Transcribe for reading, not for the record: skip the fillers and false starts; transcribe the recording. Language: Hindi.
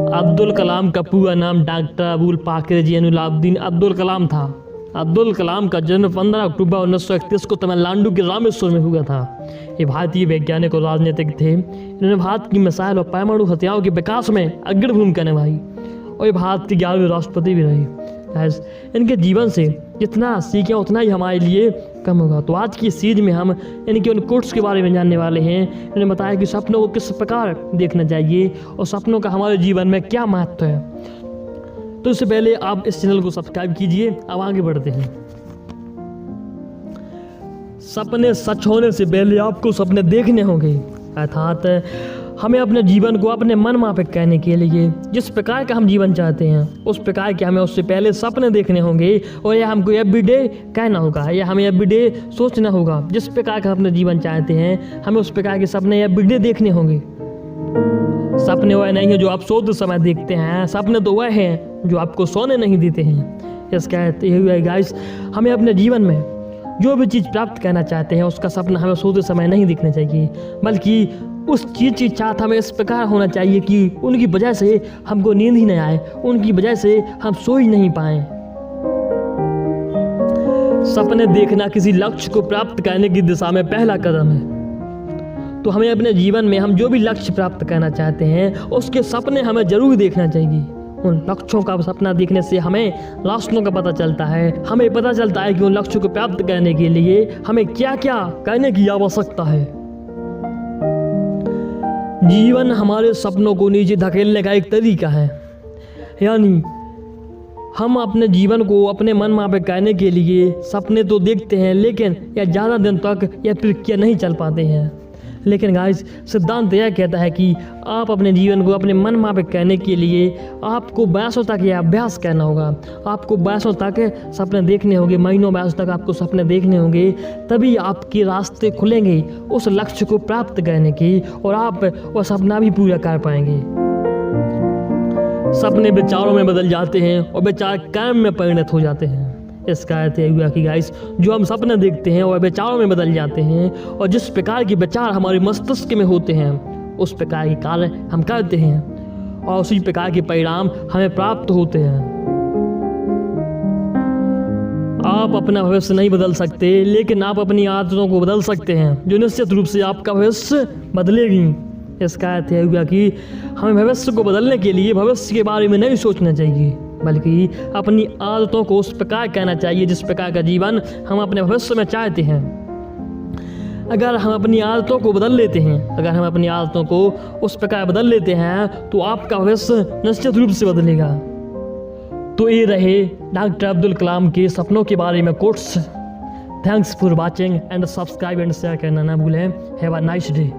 अब्दुल कलाम का पूरा नाम डॉक्टर अबुल पाकिर ज़ैनुलाब्दीन अब्दुल कलाम था। अब्दुल कलाम का जन्म 15 अक्टूबर 1931 को तमिलनाडु के रामेश्वर में हुआ था। ये भारतीय वैज्ञानिक और राजनीतिक थे। इन्होंने भारत की मिसाइल और परमाणु हथियारों के विकास में अग्रणी भूमिका निभाई और ये भारत के 11वें राष्ट्रपति भी रहे। इनके जीवन से जितना सीखें उतना ही हमारे लिए कम होगा। तो आज की सीरीज में हम इनके उन कोट्स के बारे में जानने वाले हैं। इन्होंने बताया कि सपनों को किस प्रकार देखना चाहिए और सपनों का हमारे जीवन में क्या महत्व है। तो इससे पहले आप इस चैनल को सब्सक्राइब कीजिए। अब आगे बढ़ते हैं। सपने सच होने से पहले आपको सपने देखने होंगे, अर्थात हमें अपने जीवन को अपने मन माफिक कहने के लिए जिस प्रकार का हम जीवन चाहते हैं उस प्रकार के हमें उससे पहले सपने देखने होंगे और यह हमको एवरीडे कहना होगा या हमें एवरीडे सोचना होगा। जिस प्रकार का अपना जीवन चाहते हैं हमें उस प्रकार के सपने एवरीडे देखने होंगे। सपने वह नहीं है जो आप सोते समय देखते हैं, सपने तो वह हैं जो आपको सोने नहीं देते हैं। इसका ये हुआ है गाइस, हमें अपने जीवन में जो भी चीज़ प्राप्त करना चाहते हैं उसका सपना हमें सोते समय नहीं दिखना चाहिए, बल्कि उस चीज़ की चाहत हमें इस प्रकार होना चाहिए कि उनकी वजह से हमको नींद ही नहीं आए, उनकी वजह से हम सो ही नहीं पाए। सपने देखना किसी लक्ष्य को प्राप्त करने की दिशा में पहला कदम है। तो हमें अपने जीवन में हम जो भी लक्ष्य प्राप्त करना चाहते हैं उसके सपने हमें जरूर देखना चाहिए। उन लक्ष्यों का सपना देखने से हमें रास्तों का पता चलता है। हमें पता चलता है कि उन लक्ष्यों को प्राप्त करने के लिए हमें क्या क्या करने की आवश्यकता है। जीवन हमारे सपनों को नीचे धकेलने का एक तरीका है, यानी हम अपने जीवन को अपने मन माफिक करने के लिए सपने तो देखते हैं लेकिन यह ज़्यादा दिन तक यह प्रक्रिया नहीं चल पाते हैं। लेकिन गाइस, सिद्धांत यह कहता है कि आप अपने जीवन को अपने मन माफिक करने के लिए आपको वर्षों तक यह अभ्यास करना होगा। आपको वर्षों तक सपने देखने होंगे, महीनों वर्षों तक आपको सपने देखने होंगे, तभी आपके रास्ते खुलेंगे उस लक्ष्य को प्राप्त करने की और आप वह सपना भी पूरा कर पाएंगे। सपने विचारों में बदल जाते हैं और विचार कर्म में परिणत हो जाते हैं। इसका अर्थ यह हुआ कि गाइस, जो हम सपने देखते हैं वह विचारों में बदल जाते हैं और जिस प्रकार के विचार हमारे मस्तिष्क में होते हैं उस प्रकार के कार्य हम करते हैं और उसी प्रकार के परिणाम हमें प्राप्त होते हैं। आप अपना भविष्य नहीं बदल सकते, लेकिन आप अपनी आदतों को बदल सकते हैं जो निश्चित रूप से आपका भविष्य बदलेगी। इसका अर्थ यह हुआ कि हमें भविष्य को बदलने के लिए भविष्य के बारे में नहीं सोचना चाहिए, बल्कि अपनी आदतों को उस प्रकार कहना चाहिए जिस प्रकार का जीवन हम अपने भविष्य में चाहते हैं। अगर हम अपनी आदतों को बदल लेते हैं, अगर हम अपनी आदतों को उस प्रकार बदल लेते हैं तो आपका भविष्य निश्चित रूप से बदलेगा। तो ये रहे डॉक्टर अब्दुल कलाम के सपनों के बारे में quotes. Thanks for watching and subscribe and share करना ना भूलें। Have a nice day.